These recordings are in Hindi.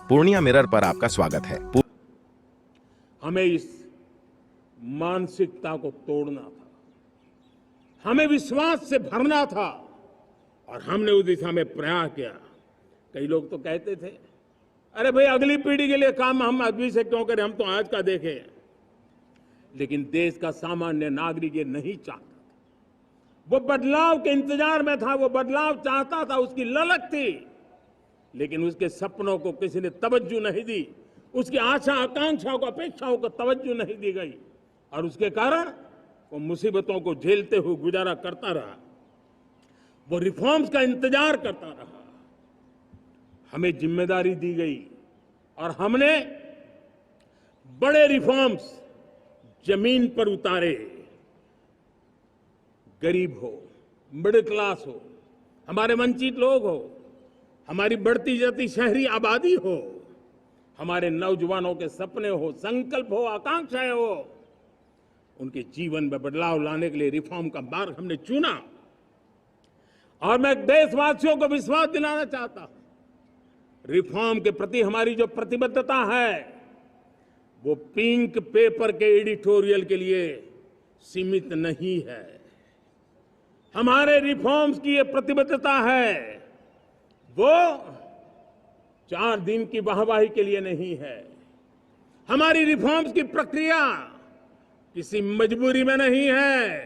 पूर्णिया मिरर पर आपका स्वागत है। हमें इस मानसिकता को तोड़ना था, हमें विश्वास से भरना था और हमने उस दिशा में प्रयास किया। कई लोग तो कहते थे, अरे भाई अगली पीढ़ी के लिए काम हम अभी से क्यों करें, हम तो आज का देखें। लेकिन देश का सामान्य नागरिक ये नहीं चाहता, वो बदलाव के इंतजार में था, वो बदलाव चाहता था, उसकी ललक थी, लेकिन उसके सपनों को किसी ने तवज्जो नहीं दी, उसकी आशा आकांक्षाओं को अपेक्षाओं को तवज्जो नहीं दी गई और उसके कारण वो मुसीबतों को झेलते हुए गुजारा करता रहा, वो रिफॉर्म्स का इंतजार करता रहा। हमें जिम्मेदारी दी गई और हमने बड़े रिफॉर्म्स जमीन पर उतारे। गरीब हो, मिडिल क्लास हो, हमारे वंचित लोग हो, हमारी बढ़ती जाती शहरी आबादी हो, हमारे नौजवानों के सपने हो, संकल्प हो, आकांक्षाएं हो, उनके जीवन में बदलाव लाने के लिए रिफॉर्म का मार्ग हमने चुना। और मैं देशवासियों को विश्वास दिलाना चाहता हूं, रिफॉर्म के प्रति हमारी जो प्रतिबद्धता है वो पिंक पेपर के एडिटोरियल के लिए सीमित नहीं है। हमारे रिफॉर्म्स की ये प्रतिबद्धता है वो 4 दिन की वाहवाही के लिए नहीं है। हमारी रिफॉर्म्स की प्रक्रिया किसी मजबूरी में नहीं है,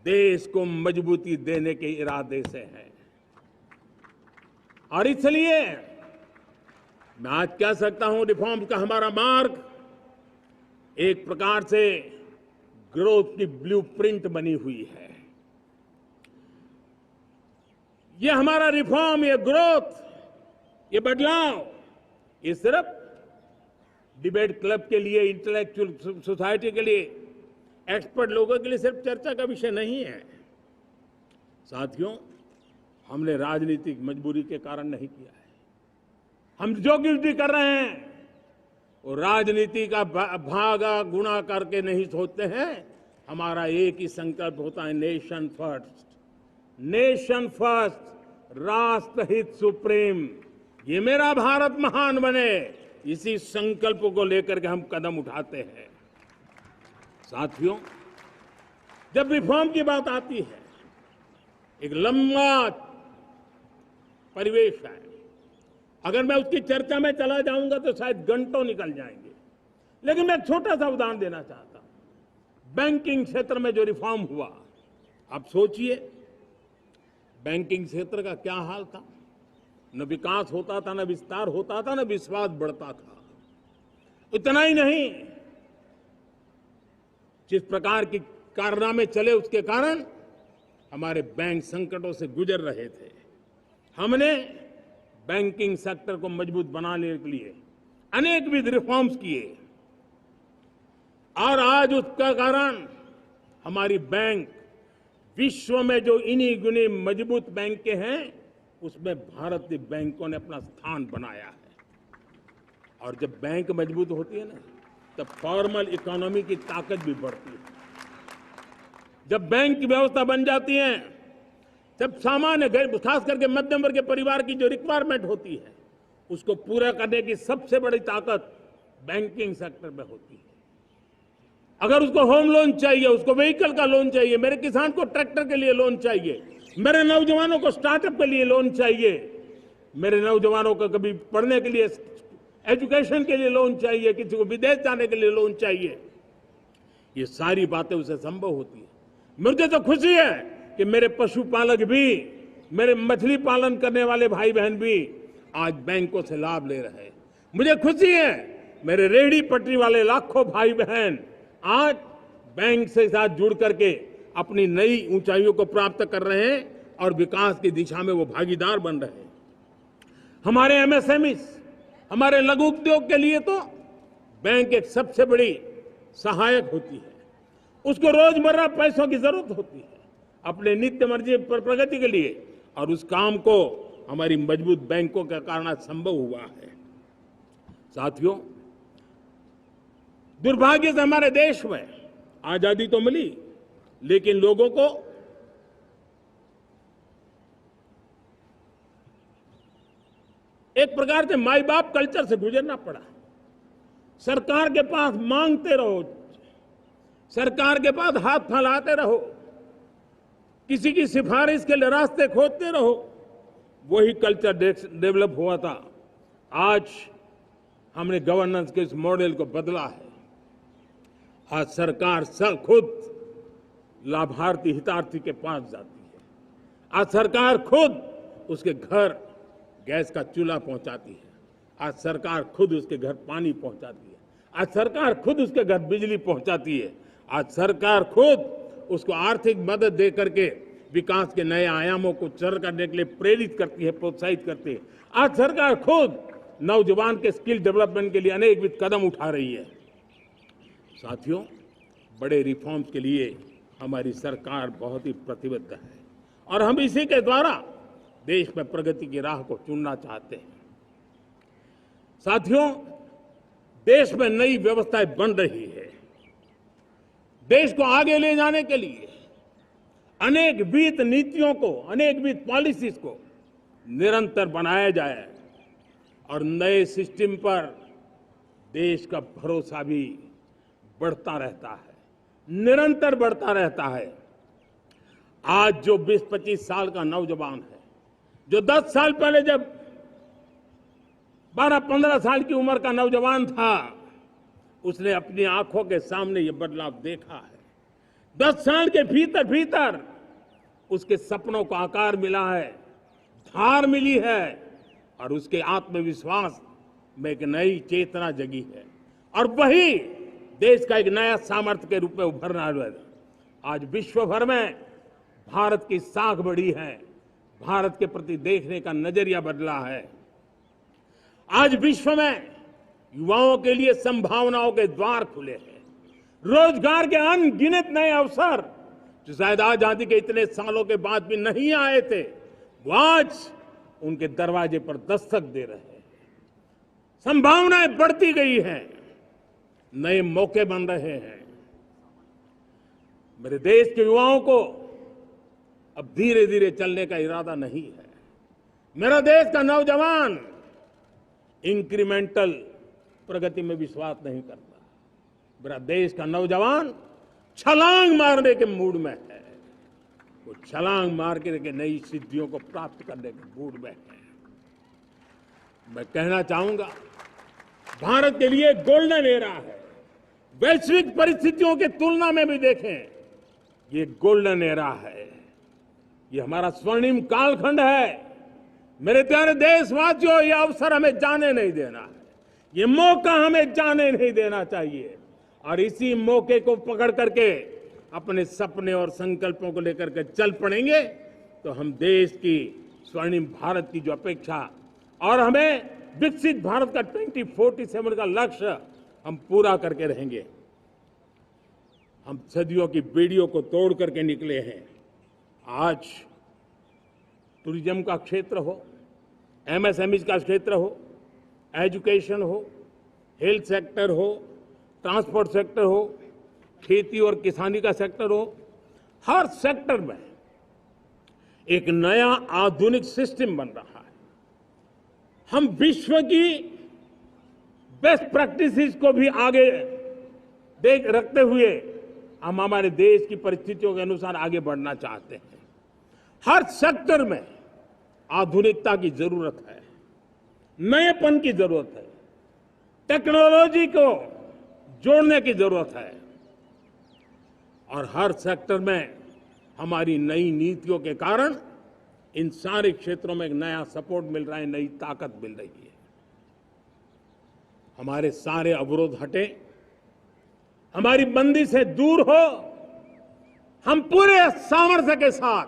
देश को मजबूती देने के इरादे से है। और इसलिए मैं आज कह सकता हूं, रिफॉर्म्स का हमारा मार्ग एक प्रकार से ग्रोथ की ब्लूप्रिंट बनी हुई है। ये हमारा रिफॉर्म, ये ग्रोथ, ये बदलाव, ये सिर्फ डिबेट क्लब के लिए, इंटेलेक्चुअल सोसाइटी के लिए, एक्सपर्ट लोगों के लिए सिर्फ चर्चा का विषय नहीं है। साथियों, हमने राजनीतिक मजबूरी के कारण नहीं किया है। हम जो कुछ भी कर रहे हैं वो राजनीति का भागा गुणा करके नहीं सोचते हैं। हमारा एक ही संकल्प होता है, नेशन फर्स्ट, नेशन फर्स्ट, राष्ट्रहित सुप्रीम, ये मेरा भारत महान बने, इसी संकल्प को लेकर के हम कदम उठाते हैं। साथियों, जब रिफॉर्म की बात आती है, एक लंबा परिवेश है। अगर मैं उसकी चर्चा में चला जाऊंगा तो शायद घंटों निकल जाएंगे, लेकिन मैं एक छोटा सा उदाहरण देना चाहता हूं। बैंकिंग क्षेत्र में जो रिफॉर्म हुआ, आप सोचिए बैंकिंग क्षेत्र का क्या हाल था। न विकास होता था, न विस्तार होता था, न विश्वास बढ़ता था। इतना ही नहीं, जिस प्रकार की कारनामे चले उसके कारण हमारे बैंक संकटों से गुजर रहे थे। हमने बैंकिंग सेक्टर को मजबूत बनाने के लिए अनेकविध रिफॉर्म्स किए और आज उसका कारण हमारी बैंक विश्व में जो इन्हीं गुनी मजबूत बैंक के हैं उसमें भारतीय बैंकों ने अपना स्थान बनाया है। और जब बैंक मजबूत होती है ना, तब फॉर्मल इकोनॉमी की ताकत भी बढ़ती है। जब बैंक की व्यवस्था बन जाती है, जब सामान्य खास करके मध्यम वर्ग के परिवार की जो रिक्वायरमेंट होती है उसको पूरा करने की सबसे बड़ी ताकत बैंकिंग सेक्टर में होती है। अगर उसको होम लोन चाहिए, उसको व्हीकल का लोन चाहिए, मेरे किसान को ट्रैक्टर के लिए लोन चाहिए, मेरे नौजवानों को स्टार्टअप के लिए लोन चाहिए, मेरे नौजवानों को कभी पढ़ने के लिए, एजुकेशन के लिए लोन चाहिए, किसी को विदेश जाने के लिए लोन चाहिए, ये सारी बातें उसे संभव होती है। मुझे तो खुशी है कि मेरे पशुपालक भी, मेरे मछली पालन करने वाले भाई बहन भी आज बैंकों से लाभ ले रहे हैं। मुझे खुशी है मेरे रेहड़ी पटरी वाले लाखों भाई बहन आज बैंक से साथ जुड़ करके अपनी नई ऊंचाइयों को प्राप्त कर रहे हैं और विकास की दिशा में वो भागीदार बन रहे हैं। हमारे एमएसएमई, हमारे लघु उद्योग के लिए तो बैंक एक सबसे बड़ी सहायक होती है। उसको रोजमर्रा पैसों की जरूरत होती है अपने नित्य मर्जी पर प्रगति के लिए, और उस काम को हमारी मजबूत बैंकों के कारण संभव हुआ है। साथियों, दुर्भाग्य से हमारे देश में आजादी तो मिली, लेकिन लोगों को एक प्रकार से माई बाप कल्चर से गुजरना पड़ा। सरकार के पास मांगते रहो, सरकार के पास हाथ फैलाते रहो, किसी की सिफारिश के लिए रास्ते खोजते रहो, वही कल्चर डेवलप हुआ था। आज हमने गवर्नेंस के इस मॉडल को बदला है। आज सरकार खुद लाभार्थी हितार्थी के पास जाती है। आज सरकार खुद उसके घर गैस का चूल्हा पहुंचाती है। आज सरकार खुद उसके घर पानी पहुंचाती है। आज सरकार खुद उसके घर बिजली पहुंचाती है। आज सरकार खुद उसको आर्थिक मदद दे करके विकास के नए आयामों को सर करने के लिए प्रेरित करती है, प्रोत्साहित करती है। आज सरकार खुद नौजवान के स्किल डेवलपमेंट के लिए अनेकविध कदम उठा रही है। साथियों, बड़े रिफॉर्म्स के लिए हमारी सरकार बहुत ही प्रतिबद्ध है और हम इसी के द्वारा देश में प्रगति की राह को चुनना चाहते हैं। साथियों, देश में नई व्यवस्थाएं बन रही है। देश को आगे ले जाने के लिए अनेक वित्त नीतियों को, अनेक वित्त पॉलिसीज को निरंतर बनाया जाए और नए सिस्टम पर देश का भरोसा भी बढ़ता रहता है, निरंतर बढ़ता रहता है। आज जो 20-25 साल का नौजवान है, जो 10 साल पहले जब 12-15 साल की उम्र का नौजवान था, उसने अपनी आंखों के सामने ये बदलाव देखा है। 10 साल के भीतर भीतर उसके सपनों को आकार मिला है, धार मिली है और उसके आत्मविश्वास में एक नई चेतना जगी है और वही देश का एक नया सामर्थ्य के रूप में उभरना है। आज विश्व भर में भारत की साख बढ़ी है, भारत के प्रति देखने का नजरिया बदला है। आज विश्व में युवाओं के लिए संभावनाओं के द्वार खुले हैं। रोजगार के अनगिनत नए अवसर जो शायद आजादी के इतने सालों के बाद भी नहीं आए थे, वो आज उनके दरवाजे पर दस्तक दे रहे हैं। संभावनाएं बढ़ती गई हैं, नए मौके बन रहे हैं। मेरे देश के युवाओं को अब धीरे धीरे चलने का इरादा नहीं है। मेरा देश का नौजवान इंक्रीमेंटल प्रगति में विश्वास नहीं करता। मेरा देश का नौजवान छलांग मारने के मूड में है। वो छलांग मार के नई सिद्धियों को प्राप्त करने के मूड में है। मैं कहना चाहूंगा, भारत के लिए गोल्डन एरा है। वैश्विक परिस्थितियों की तुलना में भी देखें, ये गोल्डन एरा है। ये हमारा स्वर्णिम कालखंड है। मेरे प्यारे देशवासियों, ये अवसर हमें जाने नहीं देना है। ये मौका हमें जाने नहीं देना चाहिए और इसी मौके को पकड़ करके अपने सपने और संकल्पों को लेकर के चल पड़ेंगे तो हम देश की स्वर्णिम भारत की जो अपेक्षा और हमें विकसित भारत का 2047 का लक्ष्य हम पूरा करके रहेंगे। हम सदियों की बेड़ियों को तोड़ करके निकले हैं। आज टूरिज्म का क्षेत्र हो, एमएसएमई का क्षेत्र हो, एजुकेशन हो, हेल्थ सेक्टर हो, ट्रांसपोर्ट सेक्टर हो, खेती और किसानी का सेक्टर हो, हर सेक्टर में एक नया आधुनिक सिस्टम बन रहा है। हम विश्व की बेस्ट प्रैक्टिसेस को भी आगे रखते हुए हम हमारे देश की परिस्थितियों के अनुसार आगे बढ़ना चाहते हैं। हर सेक्टर में आधुनिकता की जरूरत है, नएपन की जरूरत है, टेक्नोलॉजी को जोड़ने की जरूरत है और हर सेक्टर में हमारी नई नीतियों के कारण इन सारे क्षेत्रों में एक नया सपोर्ट मिल रहा है, नई ताकत मिल रही है। हमारे सारे अवरोध हटे, हमारी बंदी से दूर हो, हम पूरे सामर्थ्य के साथ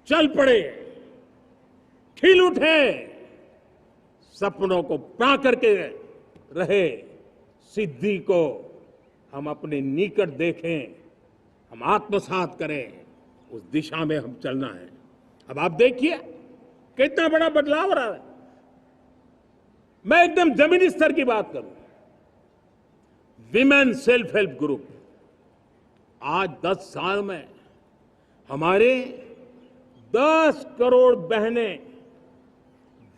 चल पड़े, खिल उठे, सपनों को पा करके रहे, सिद्धि को हम अपने निकट देखें, हम आत्मसात करें, उस दिशा में हम चलना है। अब आप देखिए कितना बड़ा बदलाव हो रहा है। मैं एकदम जमीनी स्तर की बात करूं, विमेन सेल्फ हेल्प ग्रुप आज 10 साल में हमारे 10 करोड़ बहनें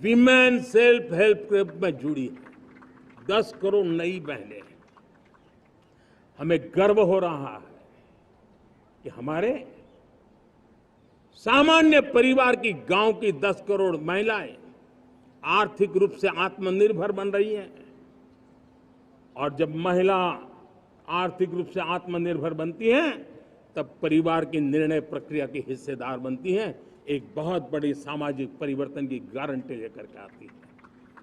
विमेन सेल्फ हेल्प ग्रुप में जुड़ी है। 10 करोड़ नई बहनें हैं। हमें गर्व हो रहा है कि हमारे सामान्य परिवार की गांव की 10 करोड़ महिलाएं आर्थिक रूप से आत्मनिर्भर बन रही हैं। और जब महिला आर्थिक रूप से आत्मनिर्भर बनती हैं, तब परिवार की निर्णय प्रक्रिया की हिस्सेदार बनती हैं। एक बहुत बड़ी सामाजिक परिवर्तन की गारंटी लेकर के आती है।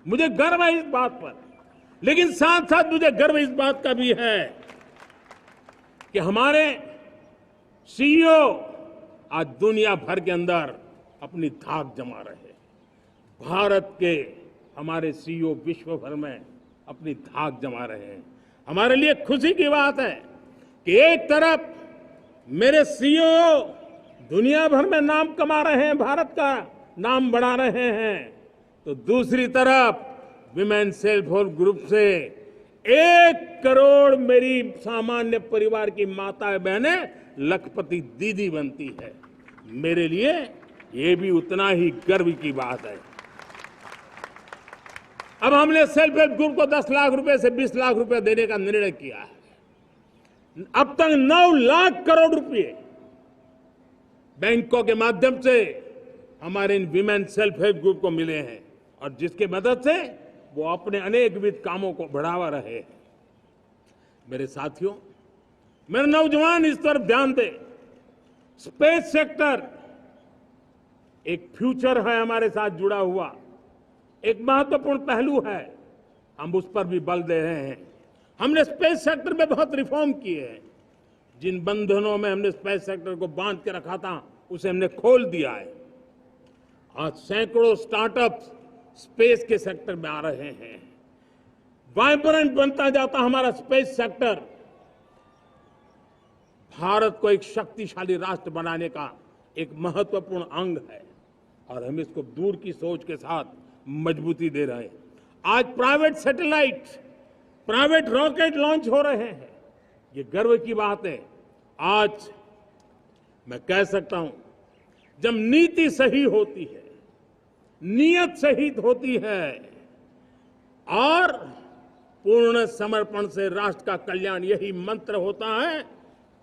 मुझे गर्व है इस बात पर, लेकिन साथ साथ मुझे गर्व इस बात का भी है कि हमारे सीईओ आज दुनिया भर के अंदर अपनी धाक जमा रहे हैं। भारत के हमारे सीईओ विश्व भर में अपनी धाक जमा रहे हैं। हमारे लिए खुशी की बात है कि एक तरफ मेरे सीईओ दुनिया भर में नाम कमा रहे हैं, भारत का नाम बढ़ा रहे हैं, तो दूसरी तरफ विमेन सेल्फ हेल्प ग्रुप से 1 करोड़ मेरी सामान्य परिवार की माताएं बहनें लखपति दीदी बनती है। मेरे लिए ये भी उतना ही गर्व की बात है। अब हमने सेल्फ हेल्प ग्रुप को 10 लाख रुपए से 20 लाख रुपए देने का निर्णय किया है। अब तक 9 लाख करोड़ रुपए बैंकों के माध्यम से हमारे इन विमेन सेल्फ हेल्प ग्रुप को मिले हैं, और जिसकी मदद से वो अपने अनेकविध कामों को बढ़ावा रहे हैं। मेरे साथियों, मेरे नौजवान इस तरफ ध्यान दें। स्पेस सेक्टर एक फ्यूचर है हमारे साथ जुड़ा हुआ, एक महत्वपूर्ण पहलू है। हम उस पर भी बल दे रहे हैं। हमने स्पेस सेक्टर में बहुत रिफॉर्म किए हैं। जिन बंधनों में हमने स्पेस सेक्टर को बांध के रखा था, उसे हमने खोल दिया है। आज सैकड़ों स्टार्टअप्स स्पेस के सेक्टर में आ रहे हैं। वाइब्रेंट बनता जाता हमारा स्पेस सेक्टर भारत को एक शक्तिशाली राष्ट्र बनाने का एक महत्वपूर्ण अंग है, और हम इसको दूर की सोच के साथ मजबूती दे रहे हैं। आज private satellite, private rocket launch हो रहे हैं। ये गर्व की बात है। आज मैं कह सकता हूं, जब नीति सही होती है, नियत सही होती है और पूर्ण समर्पण से राष्ट्र का कल्याण यही मंत्र होता है,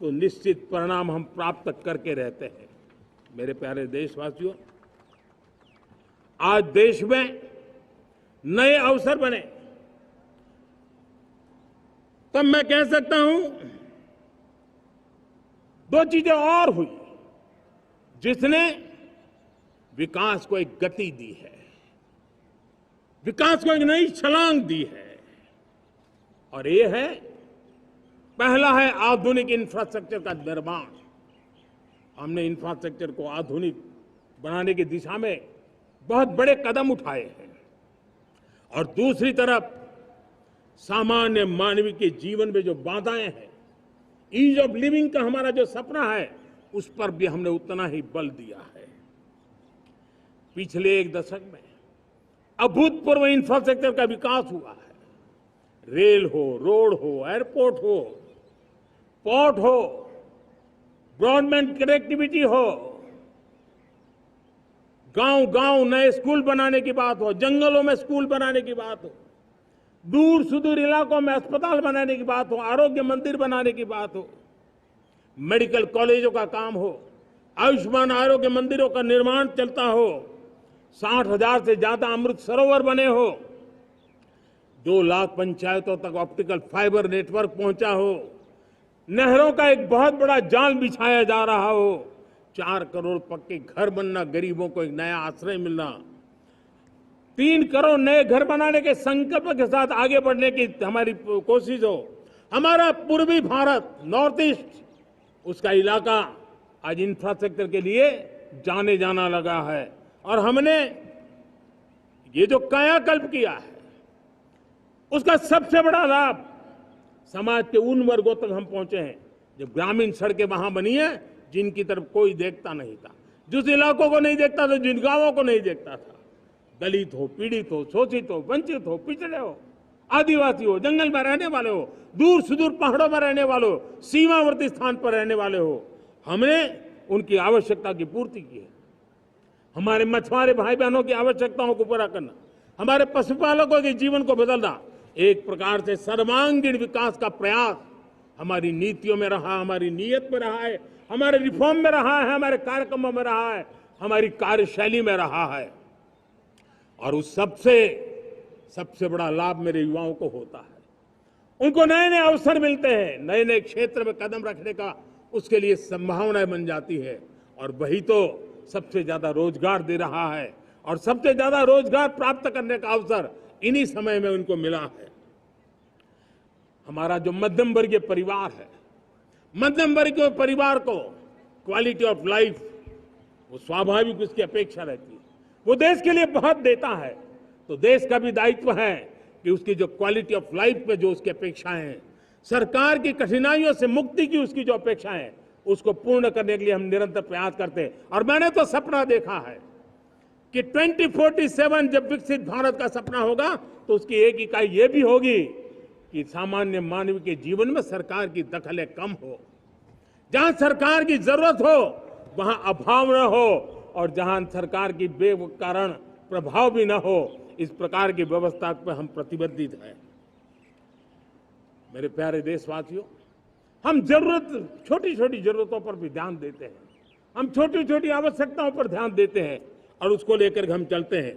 तो निश्चित परिणाम हम प्राप्त करके रहते हैं। मेरे प्यारे देशवासियों, आज देश में नए अवसर बने, तब मैं कह सकता हूं 2 चीजें और हुई जिसने विकास को एक गति दी है, विकास को एक नई छलांग दी है। और ये है, पहला है आधुनिक इंफ्रास्ट्रक्चर का निर्माण। हमने इंफ्रास्ट्रक्चर को आधुनिक बनाने की दिशा में बहुत बड़े कदम उठाए हैं। और दूसरी तरफ सामान्य मानव के जीवन में जो बाधाएं हैं, ईज ऑफ लिविंग का हमारा जो सपना है, उस पर भी हमने उतना ही बल दिया है। पिछले 1 दशक में अभूतपूर्व इंफ्रास्ट्रक्चर का विकास हुआ है। रेल हो, रोड हो, एयरपोर्ट हो, पोर्ट हो, ब्रॉडबैंड कनेक्टिविटी हो, गांव-गांव नए स्कूल बनाने की बात हो, जंगलों में स्कूल बनाने की बात हो, दूर सुदूर इलाकों में अस्पताल बनाने की बात हो, आरोग्य मंदिर बनाने की बात हो, मेडिकल कॉलेजों का काम हो, आयुष्मान आरोग्य मंदिरों का निर्माण चलता हो, 60,000 से ज्यादा अमृत सरोवर बने हो, 2 लाख पंचायतों तक ऑप्टिकल फाइबर नेटवर्क पहुंचा हो, नहरों का एक बहुत बड़ा जाल बिछाया जा रहा हो, 4 करोड़ पक्के घर बनना, गरीबों को एक नया आश्रय मिलना, 3 करोड़ नए घर बनाने के संकल्प के साथ आगे बढ़ने की हमारी कोशिश हो। हमारा पूर्वी भारत, नॉर्थ ईस्ट, उसका इलाका आज इंफ्रास्ट्रक्चर के लिए जाने जाना लगा है। और हमने ये जो कायाकल्प किया है, उसका सबसे बड़ा लाभ समाज के उन वर्गों तक हम पहुंचे हैं। जब ग्रामीण सड़कें वहां बनी है जिनकी तरफ कोई देखता नहीं था, जिस इलाकों को नहीं देखता था, जिन गांवों को नहीं देखता था, दलित हो, पीड़ित हो, शोषित हो, वंचित हो, पिछड़े हो, आदिवासी हो, जंगल में रहने वाले हो, दूर सुदूर पहाड़ों में रहने वाले हो, सीमावर्ती स्थान पर रहने वाले हो, हमने उनकी आवश्यकता की पूर्ति की है। हमारे मछुआरे भाई बहनों की आवश्यकताओं को पूरा करना, हमारे पशुपालकों के जीवन को बदलना, एक प्रकार से सर्वांगीण विकास का प्रयास हमारी नीतियों में रहा, हमारी नीयत में रहा है, हमारे रिफॉर्म में रहा है, हमारे कार्यक्रमों में रहा है, हमारी कार्यशैली में रहा है। और उस सबसे बड़ा लाभ मेरे युवाओं को होता है। उनको नए नए अवसर मिलते हैं, नए नए क्षेत्र में कदम रखने का उसके लिए संभावनाएं बन जाती है, और वही तो सबसे ज्यादा रोजगार दे रहा है। और सबसे ज्यादा रोजगार प्राप्त करने का अवसर इन्हीं समय में उनको मिला है। हमारा जो मध्यम वर्गीय परिवार है, मध्यम वर्गीय परिवार को क्वालिटी ऑफ लाइफ, वो स्वाभाविक उसकी अपेक्षा रहती है। वो देश के लिए बहुत देता है, तो देश का भी दायित्व है कि उसकी जो क्वालिटी ऑफ लाइफ में जो उसकी अपेक्षाएं हैं, सरकार की कठिनाइयों से मुक्ति की उसकी जो अपेक्षाएं हैं, उसको पूर्ण करने के लिए हम निरंतर प्रयास करते हैं। और मैंने तो सपना देखा है कि 2047 जब विकसित भारत का सपना होगा, तो उसकी एक इकाई ये भी होगी कि सामान्य मानव के जीवन में सरकार की दखलें कम हो, जहां सरकार की जरूरत हो वहां अभाव न हो, और जहां सरकार की बेकारण प्रभाव भी न हो, इस प्रकार की व्यवस्था पर हम प्रतिबद्ध हैं। मेरे प्यारे देशवासियों, हम छोटी छोटी जरूरतों पर भी ध्यान देते हैं, हम छोटी छोटी आवश्यकताओं पर ध्यान देते हैं, और उसको लेकर हम चलते हैं।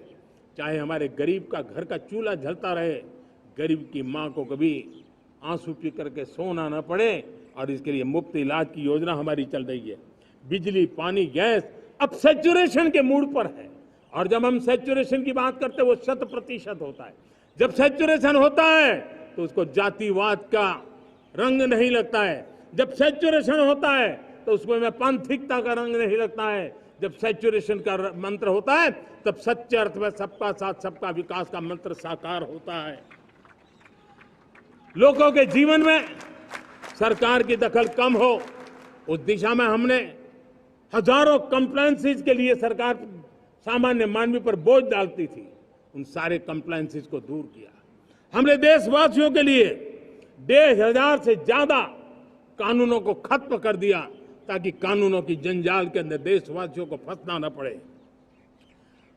चाहे हमारे गरीब का घर का चूल्हा जलता रहे, गरीब की मां को कभी आंसू पी करके सोना न पड़े, और इसके लिए मुफ्त इलाज की योजना हमारी चल रही है। बिजली, पानी, गैस अब सैचुरेशन के मूड पर है, और जब हम सैचुरेशन की बात करते हैं वो 100% होता है। जब सैचुरेशन होता है तो उसको जातिवाद का रंग नहीं लगता है। जब सैचुरेशन होता है तो उसमें पांथिकता का रंग नहीं लगता है। जब सैचुरेशन का मंत्र होता है तब सच्चे अर्थ में सबका साथ सबका विकास का मंत्र साकार होता है। लोगों के जीवन में सरकार की दखल कम हो, उस दिशा में हमने हजारों कंप्लायंसेस के लिए सरकार सामान्य मानवी पर बोझ डालती थी, उन सारे कंप्लायंसेस को दूर किया। हमने देशवासियों के लिए 1,500 से ज्यादा कानूनों को खत्म कर दिया, ताकि कानूनों की जंजाल के अंदर देशवासियों को फंसना न पड़े।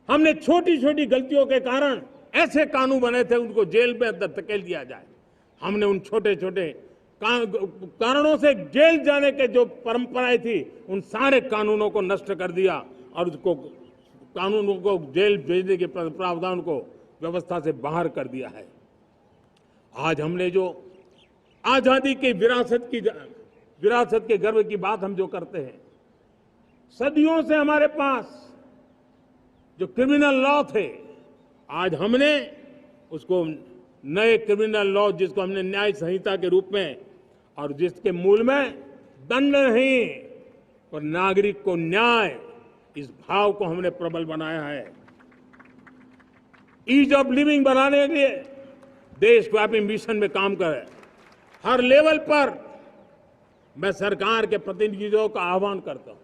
हमने छोटी छोटी गलतियों के कारण ऐसे कानून बने थे, उनको जेल में अंदर धकेल दिया जाए। हमने उन छोटे छोटे कारणों से जेल जाने के जो परंपराएं थी, उन सारे कानूनों को नष्ट कर दिया, और उसको कानूनों को जेल भेजने के प्रावधान को व्यवस्था से बाहर कर दिया है। आज हमने जो आजादी की विरासत के गर्व की बात हम जो करते हैं, सदियों से हमारे पास जो क्रिमिनल लॉ थे, आज हमने उसको नए क्रिमिनल लॉ, जिसको हमने न्याय संहिता के रूप में, और जिसके मूल में दंड नहीं पर नागरिक को न्याय, इस भाव को हमने प्रबल बनाया है। ईज ऑफ लिविंग बनाने के लिए देशव्यापी मिशन में काम करे। हर लेवल पर मैं सरकार के प्रतिनिधियों का आह्वान करता हूं।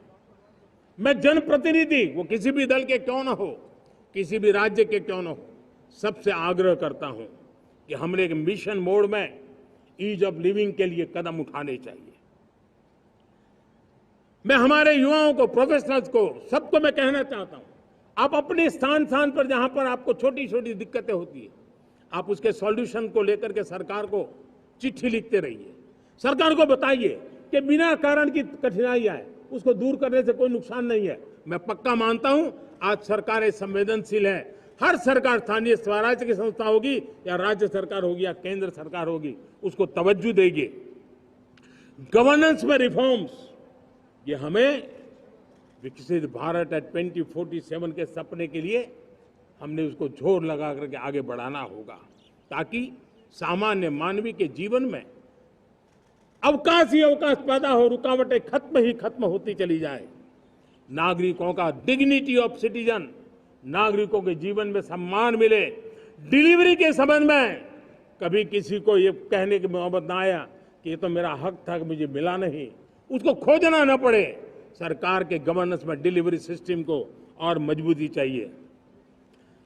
मैं जनप्रतिनिधि, वो किसी भी दल के क्यों न हो, किसी भी राज्य के क्यों न हो, सबसे आग्रह करता हूं कि हमने एक मिशन मोड में ईज ऑफ लिविंग के लिए कदम उठाने चाहिए। मैं हमारे युवाओं को, प्रोफेशनल्स को, सबको मैं कहना चाहता हूं, आप अपने स्थान पर जहां पर आपको छोटी छोटी दिक्कतें होती है, आप उसके सॉल्यूशन को लेकर के सरकार को चिट्ठी लिखते रहिए। सरकार को बताइए कि बिना कारण की कठिनाई आए उसको दूर करने से कोई नुकसान नहीं है। मैं पक्का मानता हूं आज सरकारें संवेदनशील है। हर सरकार, स्थानीय स्वराज्य की संस्था होगी या राज्य सरकार होगी या केंद्र सरकार होगी, उसको तवज्जो देगी। गवर्नेंस में रिफॉर्म्स, ये हमें विकसित भारत 2047 के सपने के लिए हमने उसको जोर लगा करके आगे बढ़ाना होगा, ताकि सामान्य मानवी के जीवन में अवकाश ही अवकाश पैदा हो, रुकावटें खत्म होती चली जाए। नागरिकों का डिग्निटी ऑफ सिटीजन, नागरिकों के जीवन में सम्मान मिले। डिलीवरी के संबंध में कभी किसी को ये कहने की नौबत ना आया कि ये तो मेरा हक था कि मुझे मिला नहीं, उसको खोजना न पड़े। सरकार के गवर्नेंस में डिलीवरी सिस्टम को और मजबूती चाहिए।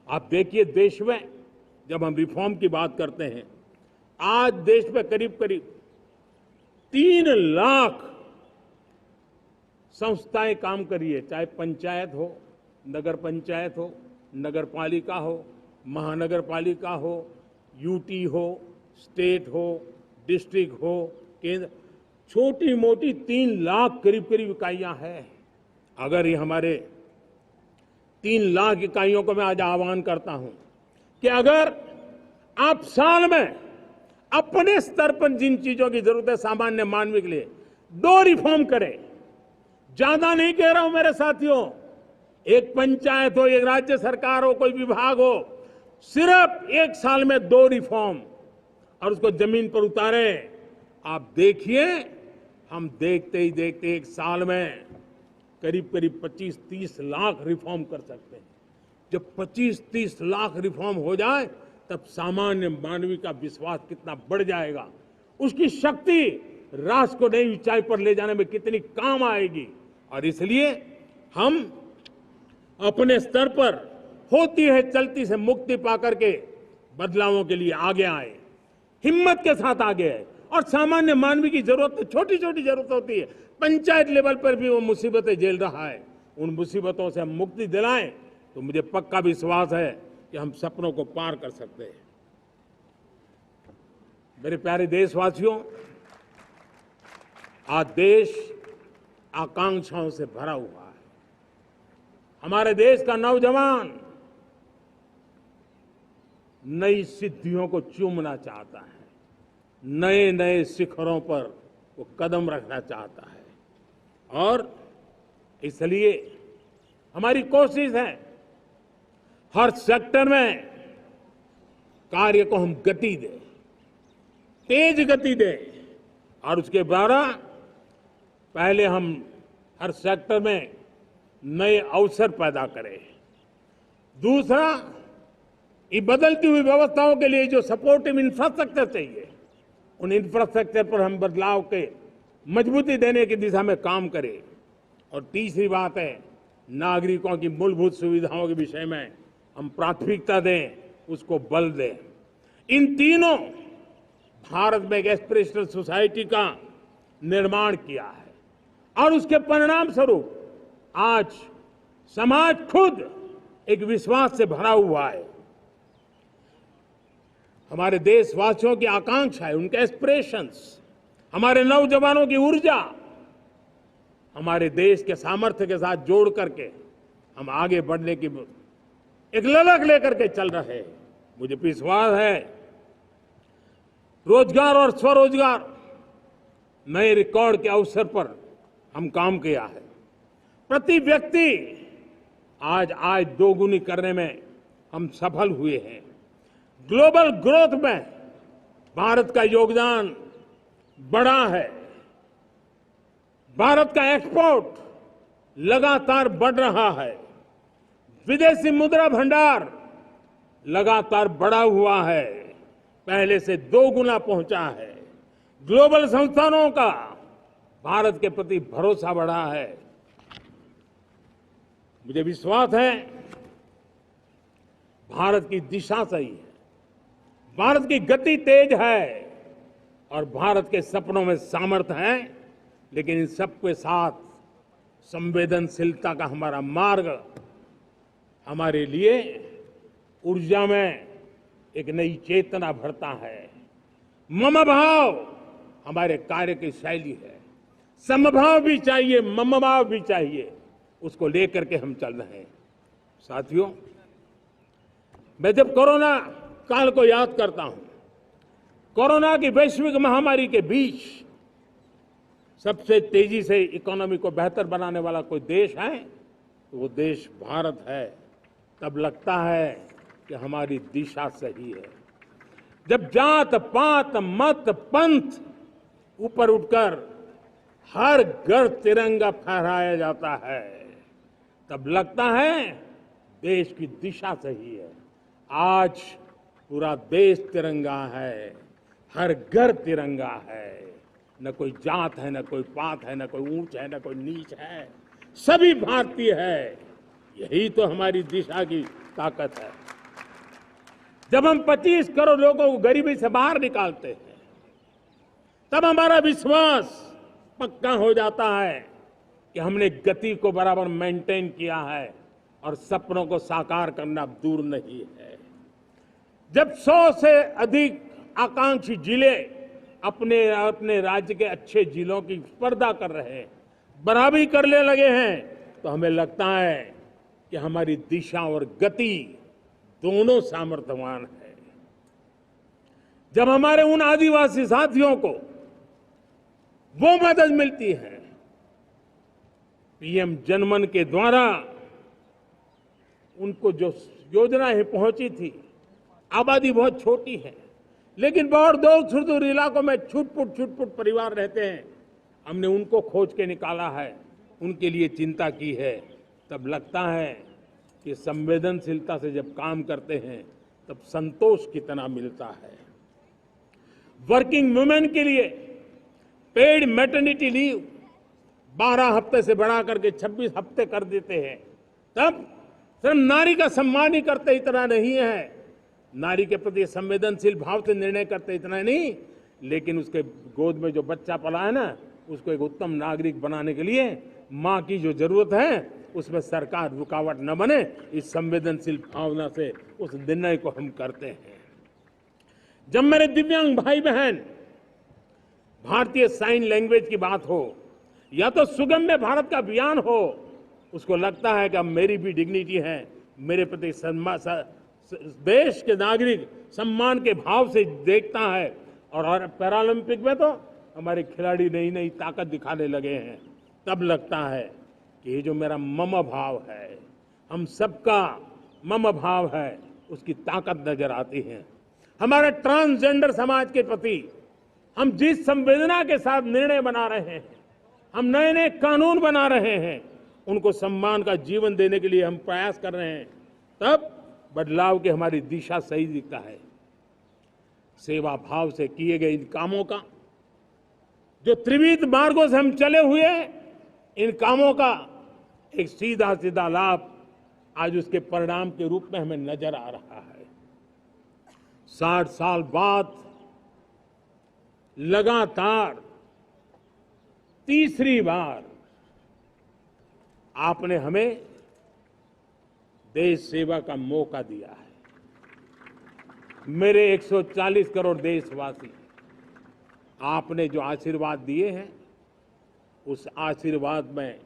आप देखिए, देश में जब हम रिफॉर्म की बात करते हैं, आज देश में करीब 3 लाख संस्थाएं काम कर रही है, चाहे पंचायत हो नगर पंचायत हो, नगर पालिका हो, महानगर पालिका हो, यूटी हो, स्टेट हो, डिस्ट्रिक्ट हो, केंद्र, छोटी मोटी 3 लाख करीब करीब इकाइयां हैं। अगर ये हमारे 3 लाख इकाइयों को मैं आज आह्वान करता हूं कि अगर आप साल में अपने स्तर पर जिन चीजों की जरूरत है सामान्य मानव के लिए 2 रिफॉर्म करें। ज्यादा नहीं कह रहा हूं मेरे साथियों, एक पंचायत हो, एक राज्य सरकार हो, कोई विभाग हो, सिर्फ 1 साल में 2 रिफॉर्म और उसको जमीन पर उतारें। आप देखिए, हम देखते ही देखते 1 साल में करीब करीब 25-30 लाख रिफॉर्म कर सकते हैं। जब 25-30 लाख रिफॉर्म हो जाए तब सामान्य मानवी का विश्वास कितना बढ़ जाएगा, उसकी शक्ति राष्ट्र को नई ऊंचाई पर ले जाने में कितनी काम आएगी। और इसलिए हम अपने स्तर पर होती है चलती से मुक्ति पाकर के बदलावों के लिए आगे आए, हिम्मत के साथ आगे आए। और सामान्य मानवी की जरूरत, छोटी छोटी जरूरत होती है, पंचायत लेवल पर भी वो मुसीबतें झेल रहा है, उन मुसीबतों से हम मुक्ति दिलाएं तो मुझे पक्का विश्वास है कि हम सपनों को पार कर सकते हैं। मेरे प्यारे देशवासियों, आज देश आकांक्षाओं से भरा हुआ है। हमारे देश का नौजवान नई सिद्धियों को चूमना चाहता है, नए नए शिखरों पर वो कदम रखना चाहता है। और इसलिए हमारी कोशिश है हर सेक्टर में कार्य को हम गति दें, तेज गति दें। और उसके द्वारा पहले हम हर सेक्टर में नए अवसर पैदा करें। दूसरा, ये बदलती हुई व्यवस्थाओं के लिए जो सपोर्टिव इंफ्रास्ट्रक्चर चाहिए, उन इंफ्रास्ट्रक्चर पर हम बदलाव के मजबूती देने की दिशा में काम करें। और तीसरी बात है, नागरिकों की मूलभूत सुविधाओं के विषय में हम प्राथमिकता दें, उसको बल दें। इन तीनों भारत में एक एस्पिरेशनल सोसाइटी का निर्माण किया है और उसके परिणाम स्वरूप आज समाज खुद एक विश्वास से भरा हुआ है। हमारे देशवासियों की आकांक्षा है, उनके एस्पिरेशंस, हमारे नौजवानों की ऊर्जा हमारे देश के सामर्थ्य के साथ जोड़ करके हम आगे बढ़ने की एक ललक लेकर के चल रहे हैं। मुझे विश्वास है रोजगार और स्वरोजगार नए रिकॉर्ड के अवसर पर हम काम किया है। प्रति व्यक्ति आज आय दोगुनी करने में हम सफल हुए हैं। ग्लोबल ग्रोथ में भारत का योगदान बड़ा है। भारत का एक्सपोर्ट लगातार बढ़ रहा है। विदेशी मुद्रा भंडार लगातार बढ़ा हुआ है, पहले से 2 गुना पहुंचा है। ग्लोबल संस्थानों का भारत के प्रति भरोसा बढ़ा है। मुझे विश्वास है भारत की दिशा सही है, भारत की गति तेज है और भारत के सपनों में सामर्थ्य है। लेकिन इन सबके साथ संवेदनशीलता का हमारा मार्ग हमारे लिए ऊर्जा में एक नई चेतना भरता है। मम भाव हमारे कार्य की शैली है। समभाव भी चाहिए, मम भाव भी चाहिए, उसको लेकर के हम चल रहे हैं। साथियों, मैं जब कोरोना काल को याद करता हूं, कोरोना की वैश्विक महामारी के बीच सबसे तेजी से इकोनॉमी को बेहतर बनाने वाला कोई देश है तो वो देश भारत है। तब लगता है कि हमारी दिशा सही है। जब जात पात मत पंथ ऊपर उठकर हर घर तिरंगा फहराया जाता है, तब लगता है देश की दिशा सही है। आज पूरा देश तिरंगा है, हर घर तिरंगा है। न कोई जात है, न कोई पात है, न कोई ऊंच है, न कोई नीच है, सभी भारतीय है। यही तो हमारी दिशा की ताकत है। जब हम 25 करोड़ लोगों को गरीबी से बाहर निकालते हैं, तब हमारा विश्वास पक्का हो जाता है कि हमने गति को बराबर मेंटेन किया है और सपनों को साकार करना अब दूर नहीं है। जब 100 से अधिक आकांक्षी जिले अपने अपने राज्य के अच्छे जिलों की स्पर्धा कर रहे हैं, बराबरी करने लगे हैं, तो हमें लगता है कि हमारी दिशा और गति दोनों सामर्थ्यवान है। जब हमारे उन आदिवासी साथियों को वो मदद मिलती है, पीएम जनमन के द्वारा उनको जो योजनाएं पहुंची थी, आबादी बहुत छोटी है, लेकिन बहुत दूर सुदूर इलाकों में छुटपुट परिवार रहते हैं, हमने उनको खोज के निकाला है, उनके लिए चिंता की है। तब लगता है कि संवेदनशीलता से जब काम करते हैं तब संतोष कितना मिलता है। वर्किंग वुमेन के लिए पेड मैटरनिटी लीव 12 हफ्ते से बढ़ा करके 26 हफ्ते कर देते हैं। तब सिर्फ नारी का सम्मान ही करते इतना नहीं है, नारी के प्रति संवेदनशील भाव से निर्णय करते इतना नहीं, लेकिन उसके गोद में जो बच्चा पला है ना, उसको एक उत्तम नागरिक बनाने के लिए मां की जो जरूरत है उसमें सरकार रुकावट न बने, इस संवेदनशील भावना से उस निर्णय को हम करते हैं। जब मेरे दिव्यांग भाई बहन भारतीय साइन लैंग्वेज की बात हो या तो सुगम्य भारत का अभियान हो, उसको लगता है कि अब मेरी भी डिग्निटी है, मेरे प्रति देश के नागरिक सम्मान के भाव से देखता है। और पैरालंपिक में तो हमारे खिलाड़ी नई नई ताकत दिखाने लगे हैं। तब लगता है कि ये जो मेरा मम भाव है, हम सबका मम भाव है, उसकी ताकत नजर आती है। हमारे ट्रांसजेंडर समाज के प्रति हम जिस संवेदना के साथ निर्णय बना रहे हैं, हम नए नए कानून बना रहे हैं, उनको सम्मान का जीवन देने के लिए हम प्रयास कर रहे हैं, तब बदलाव की हमारी दिशा सही दिखता है। सेवा भाव से किए गए इन कामों का, जो त्रिविध मार्गों से हम चले हुए, इन कामों का एक सीधा सीधा लाभ आज उसके परिणाम के रूप में हमें नजर आ रहा है। 60 साल बाद लगातार तीसरी बार आपने हमें देश सेवा का मौका दिया है। मेरे 140 करोड़ देशवासी, आपने जो आशीर्वाद दिए हैं, उस आशीर्वाद में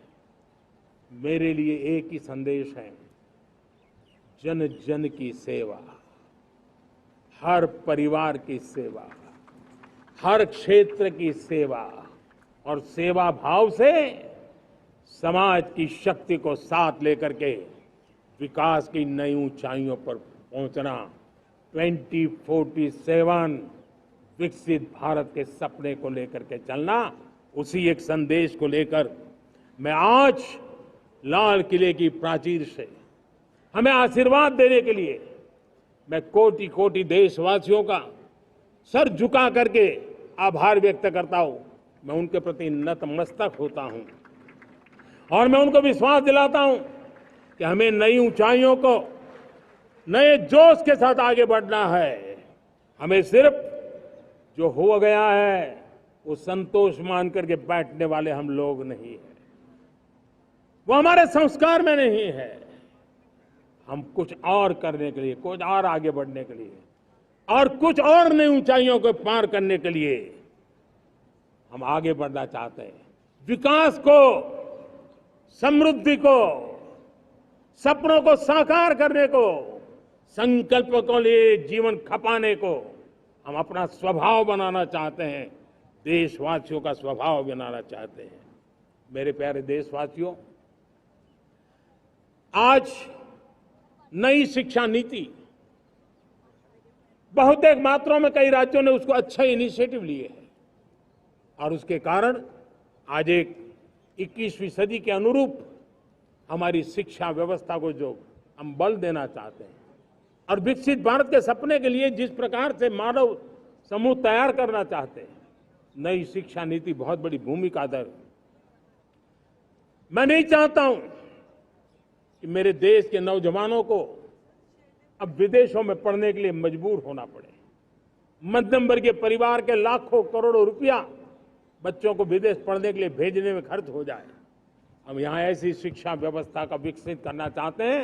मेरे लिए एक ही संदेश है, जन जन की सेवा, हर परिवार की सेवा, हर क्षेत्र की सेवा, और सेवा भाव से समाज की शक्ति को साथ लेकर के विकास की नई ऊंचाइयों पर पहुंचना, 2047 विकसित भारत के सपने को लेकर के चलना, उसी एक संदेश को लेकर मैं आज लाल किले की प्राचीर से हमें आशीर्वाद देने के लिए मैं कोटि कोटि देशवासियों का सर झुका करके आभार व्यक्त करता हूं। मैं उनके प्रति नतमस्तक होता हूं और मैं उनको विश्वास दिलाता हूं कि हमें नई ऊंचाइयों को नए जोश के साथ आगे बढ़ना है। हमें सिर्फ जो हो गया है वो संतोष मान करके बैठने वाले हम लोग नहीं हैं, वो हमारे संस्कार में नहीं है। हम कुछ और करने के लिए, कुछ और आगे बढ़ने के लिए और कुछ और नई ऊंचाइयों को पार करने के लिए हम आगे बढ़ना चाहते हैं। विकास को, समृद्धि को, सपनों को साकार करने को, संकल्प को लिए जीवन खपाने को हम अपना स्वभाव बनाना चाहते हैं, देशवासियों का स्वभाव बनाना चाहते हैं। मेरे प्यारे देशवासियों, आज नई शिक्षा नीति बहुत एक मात्रा में कई राज्यों ने उसको अच्छा इनिशिएटिव लिए हैं और उसके कारण आज एक 21वीं सदी के अनुरूप हमारी शिक्षा व्यवस्था को जो हम बल देना चाहते हैं और विकसित भारत के सपने के लिए जिस प्रकार से मानव समूह तैयार करना चाहते हैं, नई शिक्षा नीति बहुत बड़ी भूमिका अदा। मैं नहीं चाहता हूं कि मेरे देश के नौजवानों को अब विदेशों में पढ़ने के लिए मजबूर होना पड़े। मध्यम वर्गीय परिवार के लाखों करोड़ों रुपया बच्चों को विदेश पढ़ने के लिए भेजने में खर्च हो जाए। हम यहां ऐसी शिक्षा व्यवस्था का विकसित करना चाहते हैं